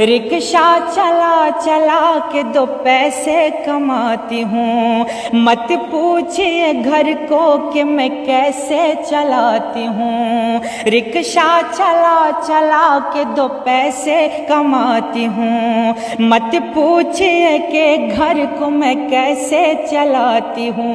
Rickshaw चला चला के 2 पैसे कमाती हूँ। मत पूछिए घर को कि मैं कैसे चलाती हूँ। रिक्शा चला चला के 2 पैसे कमाती हूँ। मत पूछिए कि घर को मैं कैसे चलाती हूँ।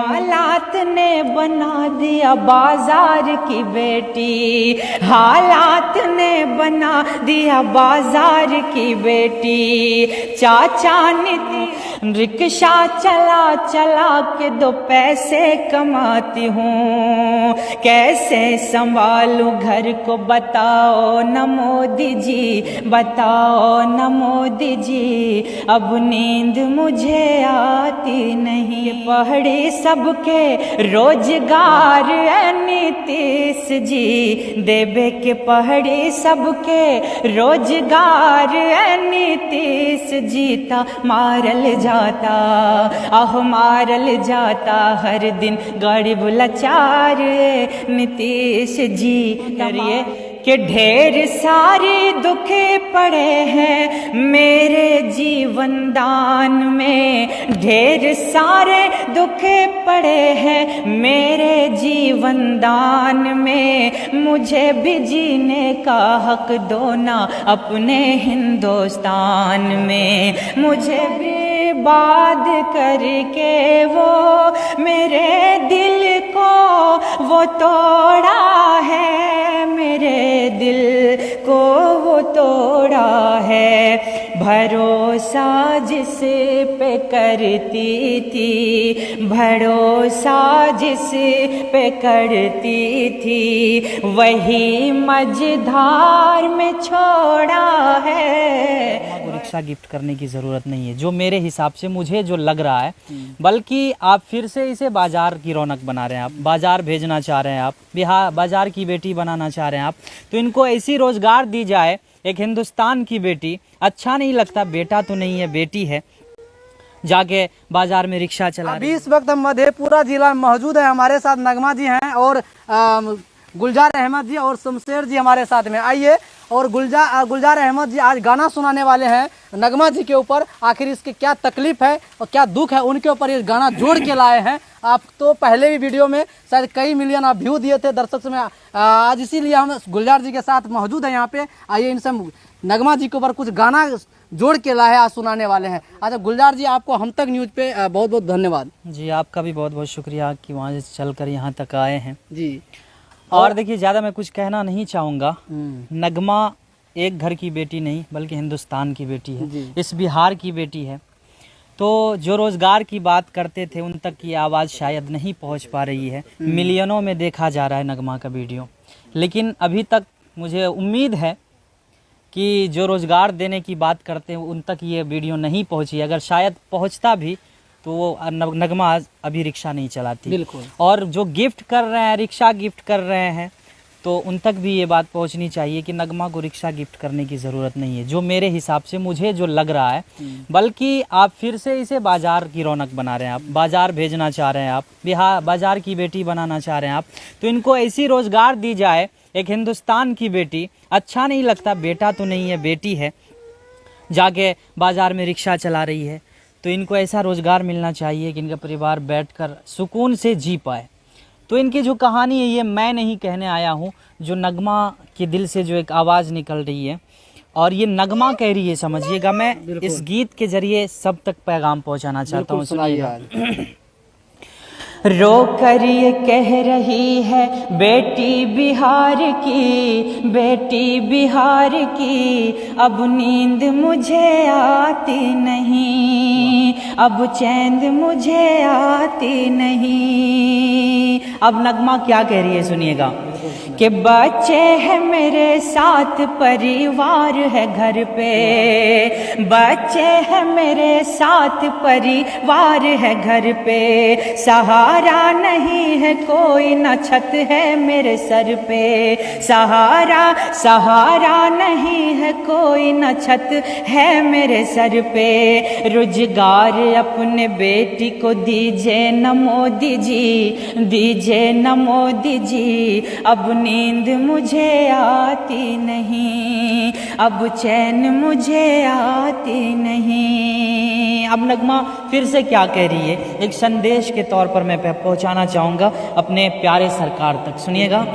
हालात ने बना दिया बाजार की बेटी, हालात ने बना दिया बाजार की बेटी। चाचा नीति रिक्शा चला चला के 2 पैसे कमाती हूँ। कैसे संभालूं घर को बताओ न मोदी जी, बताओ न मोदी जी। अब नींद मुझे आती नहीं। पहाड़ी सबके रोजगार नीतीश जी, देवे के पहाड़ी सबके रोजगार नीतीश जीता मारल जाता, आह मारल जाता हर दिन गरीब लाचार नीतीश जी। करिए कि ढेर सारे दुख पड़े हैं मेरे जीवन दान में, ढेर सारे दुख पड़े हैं मेरे जीवन दान में। मुझे भी जीने का हक दो ना अपने हिंदुस्तान में। मुझे भी बात करके वो मेरे दिल को वो तोड़ा है, मेरे दिल को वो तोड़ा है। भरोसा जिस पे करती थी, भरोसा जिस पे करती थी, वही मझधार में छोड़ा है। रिक्शा गिफ्ट करने की ज़रूरत नहीं है, जो मेरे हिसाब से मुझे जो लग रहा है, बल्कि आप फिर से इसे बाजार की रौनक बना रहे हैं। आप बाजार भेजना चाह रहे हैं, आप बिहार बाजार की बेटी बनाना चाह रहे हैं आप। तो इनको ऐसी रोजगार दी जाए, एक हिंदुस्तान की बेटी। अच्छा नहीं लगता, बेटा तो नहीं है बेटी है, जाके बाजार में रिक्शा चला। अभी इस वक्त हम मधेपुरा जिला में मौजूद है। हमारे साथ नगमा जी हैं और गुलजार अहमद जी और शमशेर जी हमारे साथ में। आइए, और गुलजार अहमद जी आज गाना सुनाने वाले हैं नगमा जी के ऊपर। आखिर इसकी क्या तकलीफ है और क्या दुख है, उनके ऊपर ये गाना जोड़ के लाए हैं। आप तो पहले भी वीडियो में शायद कई मिलियन आप व्यू दिए थे दर्शक में। आज इसीलिए हम गुलजार जी के साथ मौजूद हैं यहाँ पे। आइए, इनसे नगमा जी के ऊपर कुछ गाना जोड़ के लाए आज सुनाने वाले हैं। अच्छा गुलजार जी, आपको हम तक न्यूज़ पे बहुत बहुत धन्यवाद। जी, आपका भी बहुत बहुत शुक्रिया कि वहाँ से चल कर यहाँ तक आए हैं जी। और देखिए, ज़्यादा मैं कुछ कहना नहीं चाहूँगा। नगमा एक घर की बेटी नहीं बल्कि हिंदुस्तान की बेटी है, इस बिहार की बेटी है। तो जो रोज़गार की बात करते थे उन तक ये आवाज़ शायद नहीं पहुंच पा रही है। मिलियनों में देखा जा रहा है नगमा का वीडियो, लेकिन अभी तक मुझे उम्मीद है कि जो रोज़गार देने की बात करते हैं उन तक ये वीडियो नहीं पहुंची। अगर शायद पहुंचता भी तो वो नगमा अभी रिक्शा नहीं चलाती। बिल्कुल। और जो गिफ्ट कर रहे हैं, रिक्शा गिफ्ट कर रहे हैं, तो उन तक भी ये बात पहुंचनी चाहिए कि नगमा को रिक्शा गिफ्ट करने की ज़रूरत नहीं है, जो मेरे हिसाब से मुझे जो लग रहा है। बल्कि आप फिर से इसे बाजार की रौनक बना रहे हैं। आप बाजार भेजना चाह रहे हैं, आप बिहार बाजार की बेटी बनाना चाह रहे हैं आप। तो इनको ऐसी रोज़गार दी जाए, एक हिंदुस्तान की बेटी। अच्छा नहीं लगता, बेटा तो नहीं है बेटी है, जाके बाजार में रिक्शा चला रही है। तो इनको ऐसा रोज़गार मिलना चाहिए कि इनका परिवार बैठकर सुकून से जी पाए। तो इनकी जो कहानी है ये मैं नहीं कहने आया हूँ, जो नगमा के दिल से जो एक आवाज़ निकल रही है और ये नगमा कह रही है, समझिएगा। मैं इस गीत के जरिए सब तक पैगाम पहुँचाना चाहता हूँ। सुनिएगा। रो कर ये कह रही है बेटी बिहार की, बेटी बिहार की, अब नींद मुझे आती नहीं, अब चैन मुझे आती नहीं। अब नगमा क्या कह रही है सुनिएगा कि बच्चे हैं मेरे साथ, परिवार है घर पे, बच्चे हैं मेरे साथ, परिवार है घर पे, सहारा नहीं है कोई, न छत है मेरे सर पे, सहारा सहारा नहीं है कोई, न छत है मेरे सर पे। रोजगार अपने बेटी को दीजिए न मोदी जी, दीजिए न मोदी जी, अब नींद मुझे आती नहीं। अब चैन मुझे आती नहीं। अब नगमा फिर से क्या कह रही है, एक संदेश के तौर पर मैं पहुंचाना चाहूँगा अपने प्यारे सरकार तक, सुनिएगा।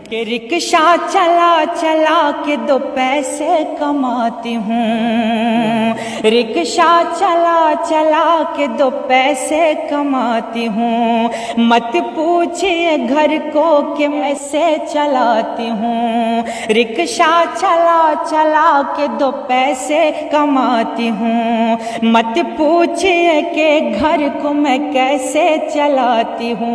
कि रिक्शा चला चला के 2 पैसे कमाती हूँ, रिक्शा चला चला के 2 पैसे कमाती हूँ। मत पूछिए घर को कि कैसे चलाती हूँ, रिक्शा चला चला के 2 पैसे कमाती हूँ। मत पूछिए कि घर को मैं कैसे चलाती हूँ।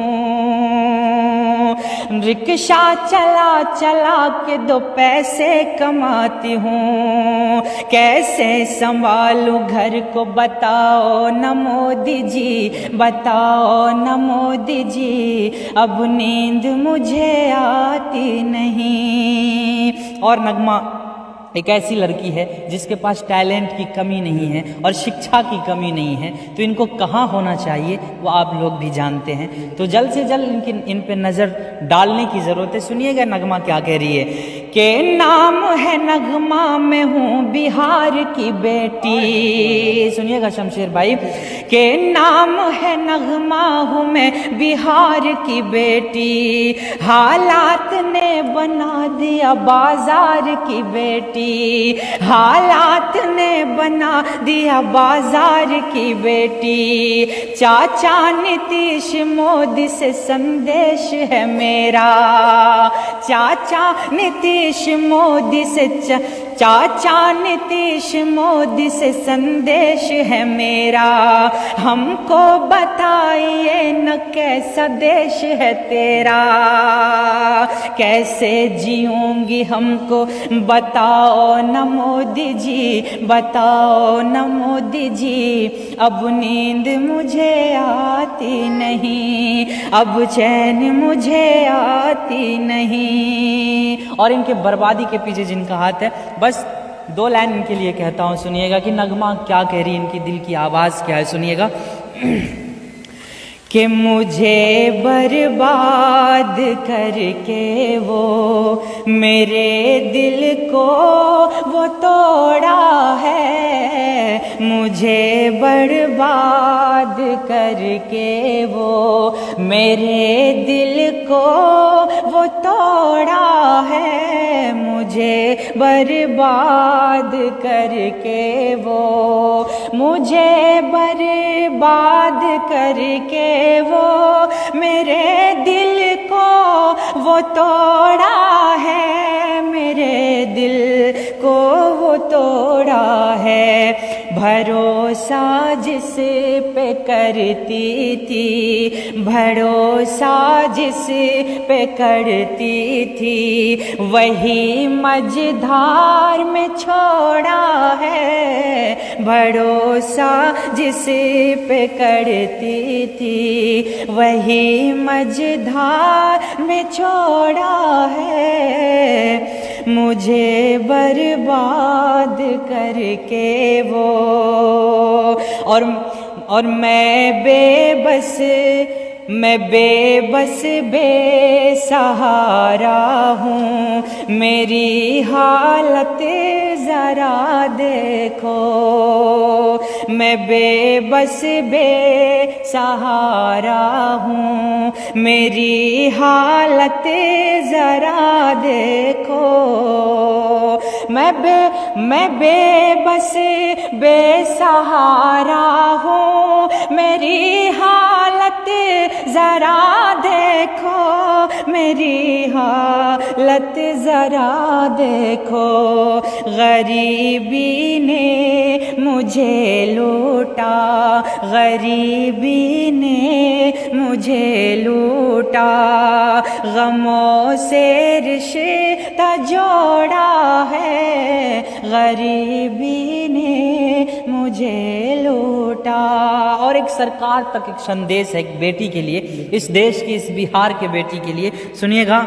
रिक्शा चला चला के 2 पैसे कमाती हूँ, कैसे संभालूं घर को बताओ न मोदी जी, बताओ न मोदी जी। अब नींद मुझे आती नहीं। और नगमा एक ऐसी लड़की है जिसके पास टैलेंट की कमी नहीं है और शिक्षा की कमी नहीं है, तो इनको कहाँ होना चाहिए वो आप लोग भी जानते हैं। तो जल्द से जल्द इन पे नज़र डालने की ज़रूरत है। सुनिएगा नगमा क्या कह रही है के नाम है नगमा, मैं हूँ बिहार की बेटी। सुनिएगा शमशेर भाई, के नाम है नगमा, हूँ मैं बिहार की बेटी। हालात ने बना दिया बाजार की बेटी, हालात ने बना दिया बाजार की बेटी। चाचा नीतीश मोदी से संदेश है मेरा, चाचा नीतीश मोदी से चाचा नीतीश मोदी से संदेश है मेरा। हमको बताइए न कैसा देश है तेरा, कैसे जीऊंगी हमको बताओ न मोदी जी, बताओ न मोदी जी। अब नींद मुझे आती नहीं, अब चैन मुझे आती नहीं। और इनके बर्बादी के पीछे जिनका हाथ है, बस 2 लाइन इनके लिए कहता हूँ, सुनिएगा कि नगमा क्या कह रही है, इनकी दिल की आवाज़ क्या है, सुनिएगा। कि मुझे बर्बाद करके वो मेरे दिल को वो तोड़ा है, मुझे बर्बाद करके वो मेरे दिल को वो तोड़ा है, मुझे बर्बाद करके वो, मुझे बर्बाद करके वो मेरे दिल को वो तोड़ा है, मेरे दिल को वो तोड़ा है। भरोसा जिस पे करती थी, भरोसा जिस पे करती थी, वही मझधार में छोड़ा है। भरोसा जिस पे करती थी, वही मझधार में छोड़ा है, मुझे बर्बाद करके वो। और मैं बेबस बेसहारा हूँ, मेरी हालत जरा देखो। मैं बेबस बेसहारा हूँ, मेरी हालत जरा देखो। मैं बेबस बेसहारा हूँ, मेरी हालत जरा देखो, मेरी हालत जरा देखो। गरीबी ने मुझे लूटा, गरीबी ने मुझे लूटा, गमों से रिश्ता जोड़ा है, गरीबी ने मुझे लूटा। और एक सरकार तक एक संदेश है, एक बेटी के लिए, इस देश की, इस बिहार के बेटी के लिए, सुनिएगा।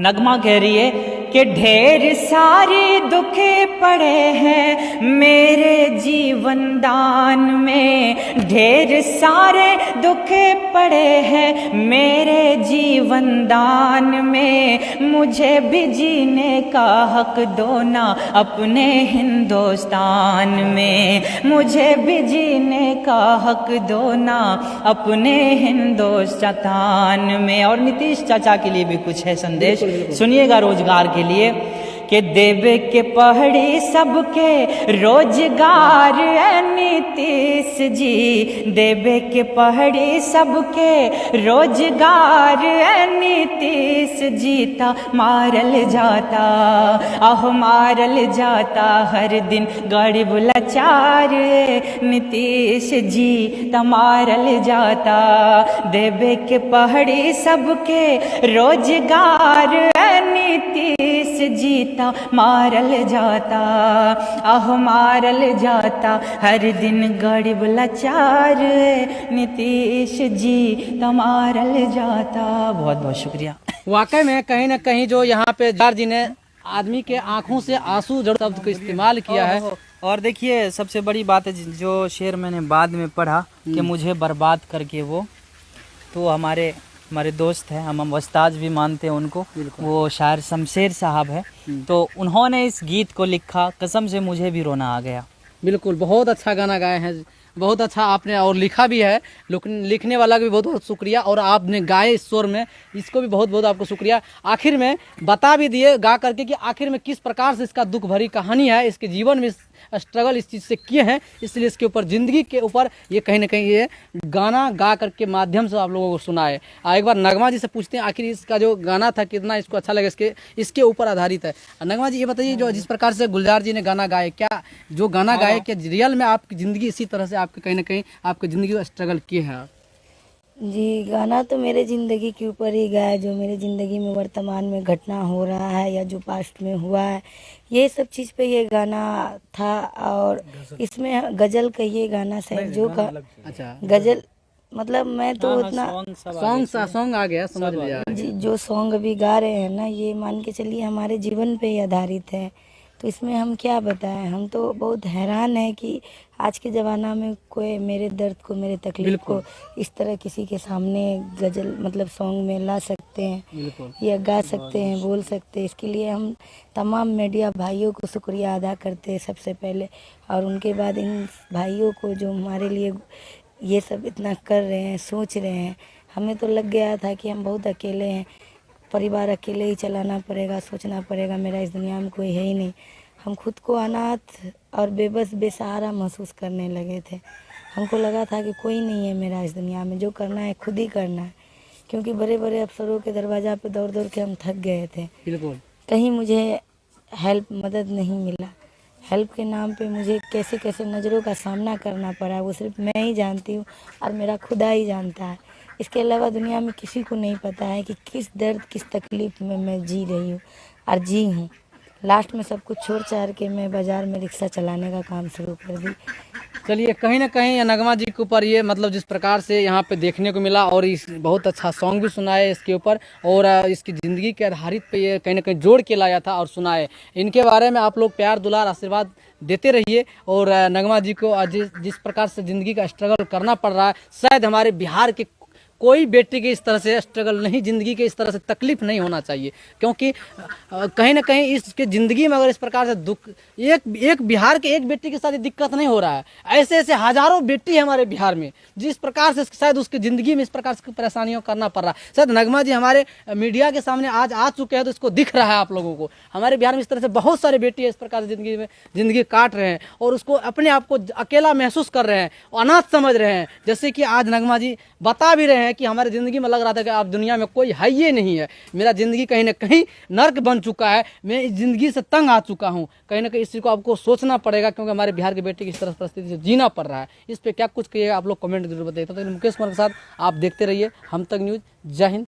नगमा कह रही है कि ढेर सारे दुख पड़े हैं मेरे जीवन दान में, ढेर सारे दुख पड़े हैं मेरे जीवन दान में, मुझे भी जीने का हक दो ना अपने हिंदुस्तान में, मुझे भी जीने का हक दो ना अपने हिंदुस्तान में। और नीतीश चाचा के लिए भी कुछ है संदेश, सुनिएगा रोजगार के लिए कि देवे के पहाड़ी सबके रोजगार है नीतीश जी, देवे के पहाड़ी सबके रोजगार है नीतीश जीता मारल जाता, आह मारल जाता हर दिन गरीब लाचार नीतीश जी मारल जाता, देवे के पहाड़ी सबके रोजगार है नीतीश जीता मारल जाता, आह मारल जाता हर दिन गरीब लाचार नीतीश जी मारल जाता। बहुत बहुत शुक्रिया। वाकई में कहीं ना कहीं जो यहाँ पे जार जी ने आदमी के आंखों से आंसू जड़ शब्द को इस्तेमाल किया है। और देखिए सबसे बड़ी बात है जो शेर मैंने बाद में पढ़ा कि मुझे बर्बाद करके वो हमारे दोस्त हैं, हम उस्ताद भी मानते हैं उनको, वो शायर शमशेर साहब है, तो उन्होंने इस गीत को लिखा, कसम से मुझे भी रोना आ गया। बिल्कुल, बहुत अच्छा गाना गाए हैं, बहुत अच्छा आपने और लिखा भी है, लिखने वाला का भी बहुत बहुत शुक्रिया, और आपने गाए इस स्वर में, इसको भी बहुत बहुत आपको शुक्रिया। आखिर में बता भी दिए गा करके कि आखिर में किस प्रकार से इसका दुख भरी कहानी है, इसके जीवन में स्ट्रगल इस चीज़ से किए हैं, इसलिए इसके ऊपर ज़िंदगी के ऊपर ये कहीं ना कहीं ये गाना गा करके माध्यम से आप लोगों को सुनाए। एक बार नगमा जी से पूछते हैं आखिर इसका जो गाना था कितना इसको अच्छा लगा, इसके ऊपर आधारित है। नगमा जी ये बताइए, जो जिस प्रकार से गुलजार जी ने गाना गाए, क्या जो गाना गाए क्या रियल में आपकी ज़िंदगी इसी तरह से आपके कहीं ना कहीं आपकी ज़िंदगी को स्ट्रगल किए हैं? जी, गाना तो मेरे ज़िंदगी के ऊपर ही गाया, जो मेरे ज़िंदगी में वर्तमान में घटना हो रहा है या जो पास्ट में हुआ है, ये सब चीज़ पे ये गाना था। और इसमें गज़ल कहिए गाना शायद जो अच्छा गज़ल मतलब मैं तो उतना सॉन्ग आ गया, समझ लिया जी। जो सॉन्ग अभी गा रहे हैं ना, ये मान के चलिए हमारे जीवन पे ही आधारित है, तो इसमें हम क्या बताएं। हम तो बहुत हैरान है कि आज के ज़माना में कोई मेरे दर्द को, मेरे तकलीफ को इस तरह किसी के सामने गज़ल मतलब सॉन्ग में ला सकते हैं या गा सकते हैं, बोल सकते हैं। इसके लिए हम तमाम मीडिया भाइयों को शुक्रिया अदा करते हैं सबसे पहले, और उनके बाद इन भाइयों को जो हमारे लिए ये सब इतना कर रहे हैं, सोच रहे हैं। हमें तो लग गया था कि हम बहुत अकेले हैं, परिवार अकेले ही चलाना पड़ेगा, सोचना पड़ेगा, मेरा इस दुनिया में कोई है ही नहीं। हम खुद को अनाथ और बेबस बेसहारा महसूस करने लगे थे। हमको लगा था कि कोई नहीं है मेरा इस दुनिया में, जो करना है खुद ही करना है, क्योंकि बड़े बड़े अफसरों के दरवाज़ा पे दौड़ दौड़ के हम थक गए थे। बिल्कुल, कहीं मुझे हेल्प मदद नहीं मिला। हेल्प के नाम पे मुझे कैसे कैसे नज़रों का सामना करना पड़ा, वो सिर्फ मैं ही जानती हूँ और मेरा खुदा ही जानता है। इसके अलावा दुनिया में किसी को नहीं पता है कि किस दर्द, किस तकलीफ़ में मैं जी रही हूँ और जी हूँ। लास्ट में सब कुछ छोड़ छाड़ के मैं बाज़ार में रिक्शा चलाने का काम शुरू कर दी। चलिए, कहीं ना कहीं नगमा जी के ऊपर ये मतलब जिस प्रकार से यहाँ पे देखने को मिला, और इस बहुत अच्छा सॉन्ग भी सुनाए इसके ऊपर, और इसकी ज़िंदगी के आधारित पे ये कहीं ना कहीं जोड़ के लाया था और सुनाए। इनके बारे में आप लोग प्यार दुलार आशीर्वाद देते रहिए। और नगमा जी को जिस प्रकार से ज़िंदगी का स्ट्रगल करना पड़ रहा है, शायद हमारे बिहार के कोई बेटी के इस तरह से स्ट्रगल नहीं, ज़िंदगी के इस तरह से तकलीफ नहीं होना चाहिए, क्योंकि कहीं ना कहीं इसके ज़िंदगी में अगर इस प्रकार से दुख, एक बिहार के एक बेटी के साथ ये दिक्कत नहीं हो रहा है, ऐसे ऐसे हज़ारों बेटी है हमारे बिहार में जिस प्रकार से शायद उसकी ज़िंदगी में इस प्रकार से परेशानियों करना पड़ रहा है। शायद नगमा जी हमारे मीडिया के सामने आज आ चुके हैं तो इसको दिख रहा है आप लोगों को। हमारे बिहार में इस तरह से बहुत सारे बेटी इस प्रकार से ज़िंदगी काट रहे हैं और उसको अपने आप को अकेला महसूस कर रहे हैं, अनाथ समझ रहे हैं। जैसे कि आज नगमा जी बता भी रहे हैं कि हमारी ज़िंदगी में लग रहा था कि अब दुनिया में कोई है ही नहीं है, मेरा ज़िंदगी कहीं ना कहीं नर्क बन चुका है, मैं इस ज़िंदगी से तंग आ चुका हूँ। कहीं ना कहीं इस चीज़ को आपको सोचना पड़ेगा, क्योंकि हमारे बिहार के बेटे की इस तरह परिस्थिति से जीना पड़ रहा है। इस पर क्या कुछ कहिएगा आप लोग कमेंट जरूर बताइए। तो मुकेश कुमार के साथ आप देखते रहिए हम तक न्यूज़। जय हिंद,